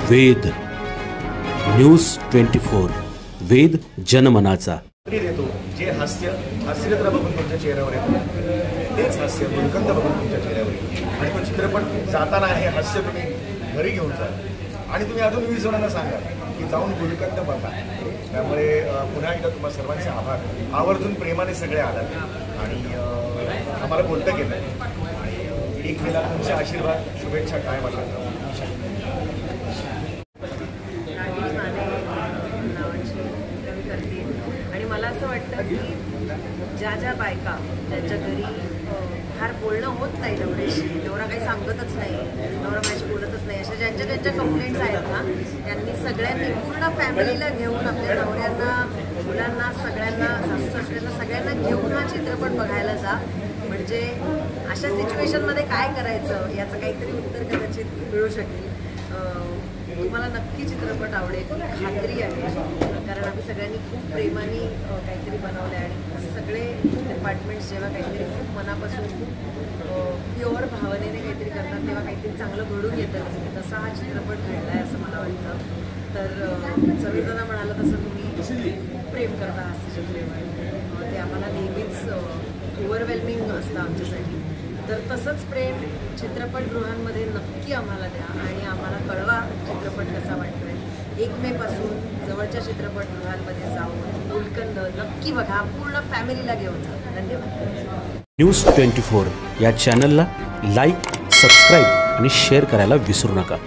वेद news 24 वेद जनमनाचा देतो जे हास्यरत्न बघून तुमच्या चेहऱ्यावर येतं तेच हास्य गुलकंद बघून तुमच्या चेहऱ्यावर येतं आणि तो चित्रपट जाताना हे हास्य तुम्ही घरी घेऊन जा आणि तुम्ही अजून 20 जणांना सांगा की जाऊन गुलकंद बघा। त्यामुळे पुन्हा एकदा तुम्हा सर्वांचे आभार। आवर्जून प्रेमाने सगळे आलात आणि आम्हाला बोलतं गेलं आणि एक वेळा तुमचे आशीर्वाद शुभेच्छा कायम असतात। आणि मला असं वाटतं की ज्या ज्या बायका त्यांच्या घरी फार बोलणं होत नाही नवऱ्याशी, नवरा काही सांगतच नाही, नवरा माझ्याशी बोलतच नाही, अशा ज्यांच्या ज्यांच्या कंप्लेंट्स आहेत ना त्यांनी सगळ्यांनी पूर्ण फॅमिलीला घेऊन आपल्या नवऱ्यांना, मुलांना, सगळ्यांना, सासू सासऱ्यांना सगळ्यांना घेऊन हा चित्रपट बघायला जा। म्हणजे अशा सिच्युएशनमध्ये काय करायचं याचं काहीतरी उत्तर कदाचित मिळू शकेल। तुम्हाला नक्की चित्रपट आवडेल खात्री आहे, कारण आम्ही सगळ्यांनी खूप प्रेमाने काहीतरी बनवलं आहे आणि सगळे डिपार्टमेंट्स जेव्हा काहीतरी खूप मनापासून खूप प्युअर भावनेने काहीतरी करतात तेव्हा काहीतरी चांगलं घडून येतं। तसा हा चित्रपट घडला आहे असं मला वाटतं। तर समीरदादा म्हणाला तसं तुम्ही खूप प्रेम करता हास्यचित्रेवर, ते आम्हाला नेहमीच ओव्हरवेल्मिंग असतं आमच्यासाठी। तर तसंच प्रेम चित्रपटगृहांमध्ये नक्की आम्हाला द्या आणि आम्हाला कळवा चित्रपट कसा वाटतोय। 1 मे पासून जवळच्या चित्रपटगृहांमध्ये जाऊन गुलकंद नक्की बघा, पूर्ण फॅमिलीला घेऊन जा। धन्यवाद। न्यूज 24 या चॅनलला लाईक, सबस्क्राईब आणि शेअर करायला विसरू नका।